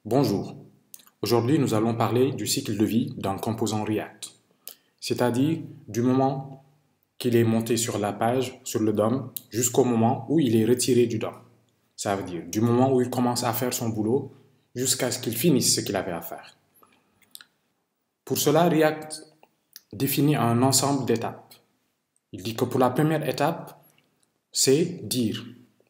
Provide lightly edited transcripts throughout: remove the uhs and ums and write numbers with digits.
Bonjour, aujourd'hui nous allons parler du cycle de vie d'un composant React, c'est-à-dire du moment qu'il est monté sur la page, sur le DOM, jusqu'au moment où il est retiré du DOM. Ça veut dire du moment où il commence à faire son boulot jusqu'à ce qu'il finisse ce qu'il avait à faire. Pour cela, React définit un ensemble d'étapes. Il dit que pour la première étape, c'est dire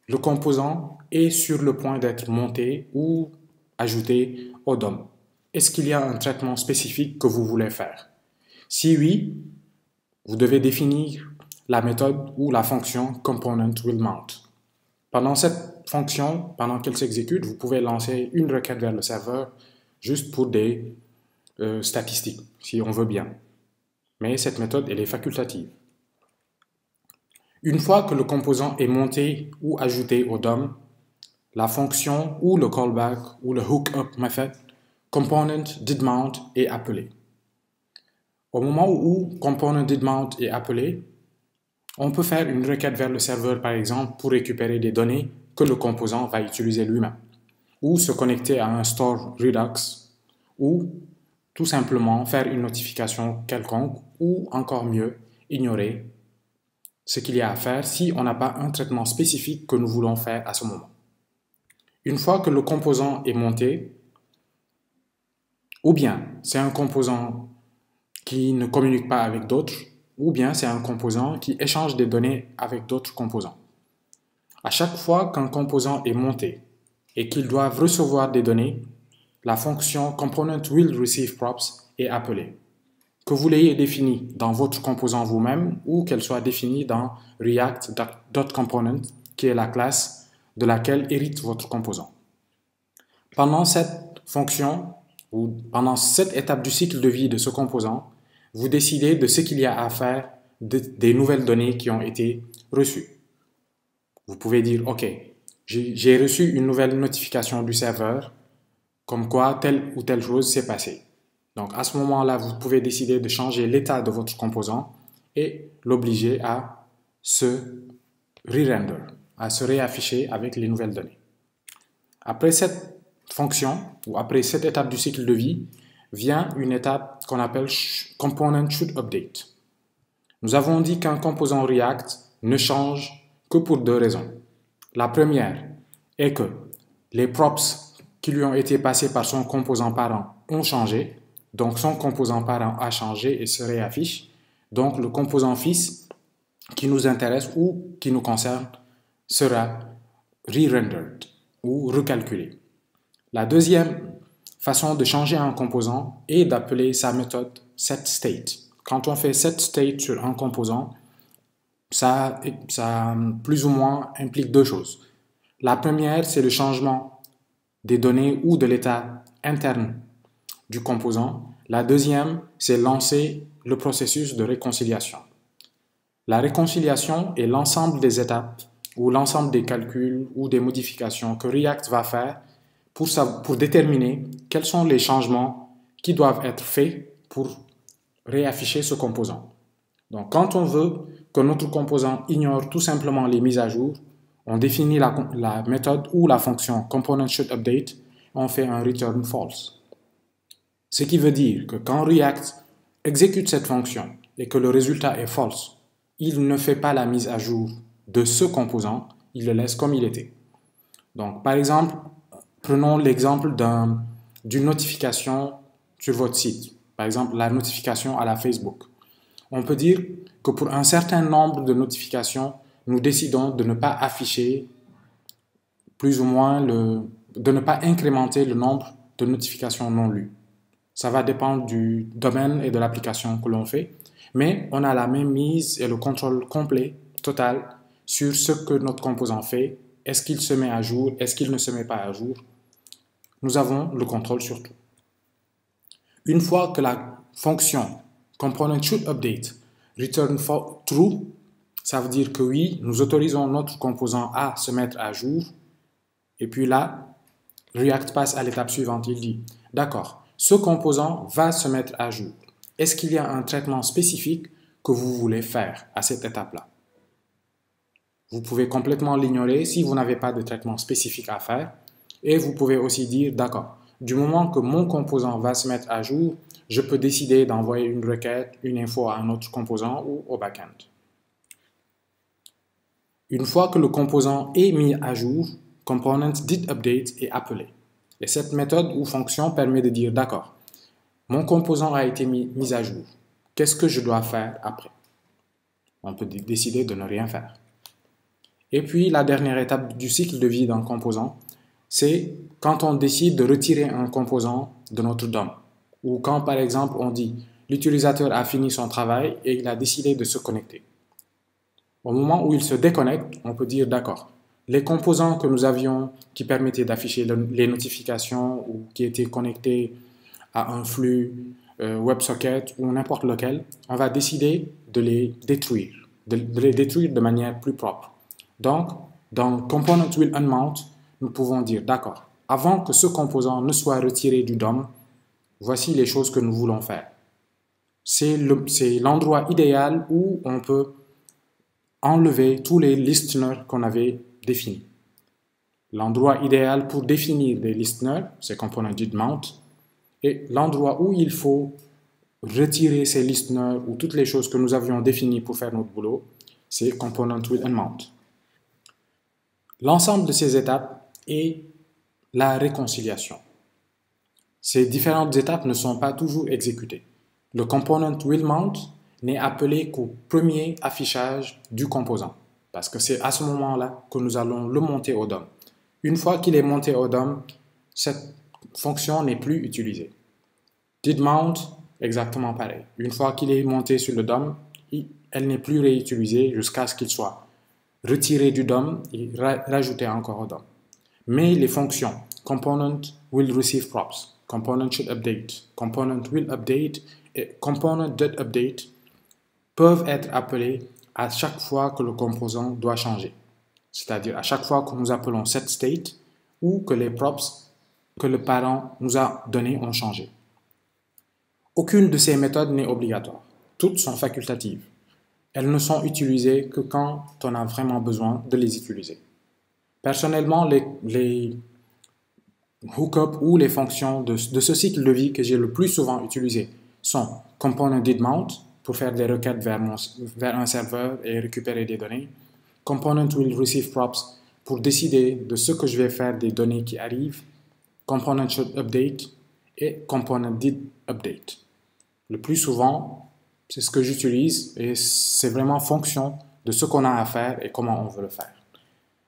le composant est sur le point d'être monté ou ajouté au DOM. Est-ce qu'il y a un traitement spécifique que vous voulez faire? Si oui, vous devez définir la méthode ou la fonction component-will-mount. Pendant cette fonction, pendant qu'elle s'exécute, vous pouvez lancer une requête vers le serveur juste pour des statistiques, si on veut bien. Mais cette méthode, elle est facultative. Une fois que le composant est monté ou ajouté au DOM, la fonction ou le callback ou le hookup method component-did-mount est appelé. Au moment où component-did-mount est appelé, on peut faire une requête vers le serveur par exemple pour récupérer des données que le composant va utiliser lui-même, ou se connecter à un store Redux, ou tout simplement faire une notification quelconque, ou encore mieux, ignorer ce qu'il y a à faire si on n'a pas un traitement spécifique que nous voulons faire à ce moment. Une fois que le composant est monté, ou bien c'est un composant qui ne communique pas avec d'autres, ou bien c'est un composant qui échange des données avec d'autres composants. À chaque fois qu'un composant est monté et qu'il doit recevoir des données, la fonction component-will-receive-props est appelée. Que vous l'ayez définie dans votre composant vous-même ou qu'elle soit définie dans React.component, qui est la classe de laquelle hérite votre composant. Pendant cette fonction, ou pendant cette étape du cycle de vie de ce composant, vous décidez de ce qu'il y a à faire des nouvelles données qui ont été reçues. Vous pouvez dire, OK, j'ai reçu une nouvelle notification du serveur, comme quoi telle ou telle chose s'est passée. Donc à ce moment-là, vous pouvez décider de changer l'état de votre composant et l'obliger à se re-render, à se réafficher avec les nouvelles données. Après cette fonction, ou après cette étape du cycle de vie, vient une étape qu'on appelle component should update. Nous avons dit qu'un composant React ne change que pour deux raisons. La première est que les props qui lui ont été passés par son composant parent ont changé, donc son composant parent a changé et se réaffiche. Donc le composant fils qui nous intéresse ou qui nous concerne sera re-rendered ou recalculé. La deuxième façon de changer un composant est d'appeler sa méthode setState. Quand on fait setState sur un composant, ça plus ou moins implique deux choses. La première, c'est le changement des données ou de l'état interne du composant. La deuxième, c'est lancer le processus de réconciliation. La réconciliation est l'ensemble des étapes ou l'ensemble des calculs ou des modifications que React va faire pour déterminer quels sont les changements qui doivent être faits pour réafficher ce composant. Donc, quand on veut que notre composant ignore tout simplement les mises à jour, on définit la méthode ou la fonction component-should-update et on fait un return false. Ce qui veut dire que quand React exécute cette fonction et que le résultat est false, il ne fait pas la mise à jour de ce composant, il le laisse comme il était. Donc, par exemple, prenons l'exemple d'une notification sur votre site. Par exemple, la notification à la Facebook. On peut dire que pour un certain nombre de notifications, nous décidons de ne pas afficher plus ou moins de ne pas incrémenter le nombre de notifications non lues. Ça va dépendre du domaine et de l'application que l'on fait, mais on a la même mise et le contrôle complet, total, sur ce que notre composant fait. Est-ce qu'il se met à jour? Est-ce qu'il ne se met pas à jour? Nous avons le contrôle sur tout. Une fois que la fonction component-should-update return true, ça veut dire que oui, nous autorisons notre composant à se mettre à jour. Et puis là, React passe à l'étape suivante. Il dit, d'accord, ce composant va se mettre à jour. Est-ce qu'il y a un traitement spécifique que vous voulez faire à cette étape-là? Vous pouvez complètement l'ignorer si vous n'avez pas de traitement spécifique à faire. Et vous pouvez aussi dire, d'accord, Du moment que mon composant va se mettre à jour, je peux décider d'envoyer une requête, une info à un autre composant ou au backend. Une fois que le composant est mis à jour, component.didUpdate est appelé. Et cette méthode ou fonction permet de dire d'accord, mon composant a été mis à jour. Qu'est-ce que je dois faire après? On peut décider de ne rien faire. Et puis la dernière étape du cycle de vie d'un composant, c'est quand on décide de retirer un composant de notre DOM. Ou quand par exemple on dit l'utilisateur a fini son travail et il a décidé de se connecter. Au moment où il se déconnecte, on peut dire d'accord. Les composants que nous avions qui permettaient d'afficher les notifications ou qui étaient connectés à un flux WebSocket ou n'importe lequel, on va décider de les détruire, de manière plus propre. Donc, dans Component will unmount, nous pouvons dire d'accord. Avant que ce composant ne soit retiré du DOM, voici les choses que nous voulons faire. C'est l'endroit idéal où on peut enlever tous les listeners qu'on avait définis. L'endroit idéal pour définir des listeners, c'est component did mount. Et l'endroit où il faut retirer ces listeners ou toutes les choses que nous avions définies pour faire notre boulot, c'est component will unmount. L'ensemble de ces étapes est la réconciliation. Ces différentes étapes ne sont pas toujours exécutées. Le component will mount n'est appelé qu'au premier affichage du composant, parce que c'est à ce moment-là que nous allons le monter au DOM. Une fois qu'il est monté au DOM, cette fonction n'est plus utilisée. Did_mount, exactement pareil. Une fois qu'il est monté sur le DOM, elle n'est plus réutilisée jusqu'à ce qu'il soit retiré du DOM et rajouté encore au DOM. Mais les fonctions component will receive props, component should update, component will update et component.update peuvent être appelées à chaque fois que le composant doit changer. C'est-à-dire à chaque fois que nous appelons setState ou que les props que le parent nous a donnés ont changé. Aucune de ces méthodes n'est obligatoire. Toutes sont facultatives. Elles ne sont utilisées que quand on a vraiment besoin de les utiliser. Personnellement, les hookups ou les fonctions de ce cycle de vie que j'ai le plus souvent utilisé sont component did_mount pour faire des requêtes vers un serveur et récupérer des données, component will receive props pour décider de ce que je vais faire des données qui arrivent, component should update et component did update. Le plus souvent, c'est ce que j'utilise et c'est vraiment en fonction de ce qu'on a à faire et comment on veut le faire.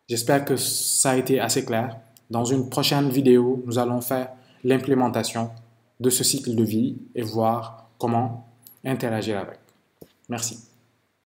J'espère que ça a été assez clair. Dans une prochaine vidéo, nous allons faire l'implémentation de ce cycle de vie et voir comment interagir avec. Merci.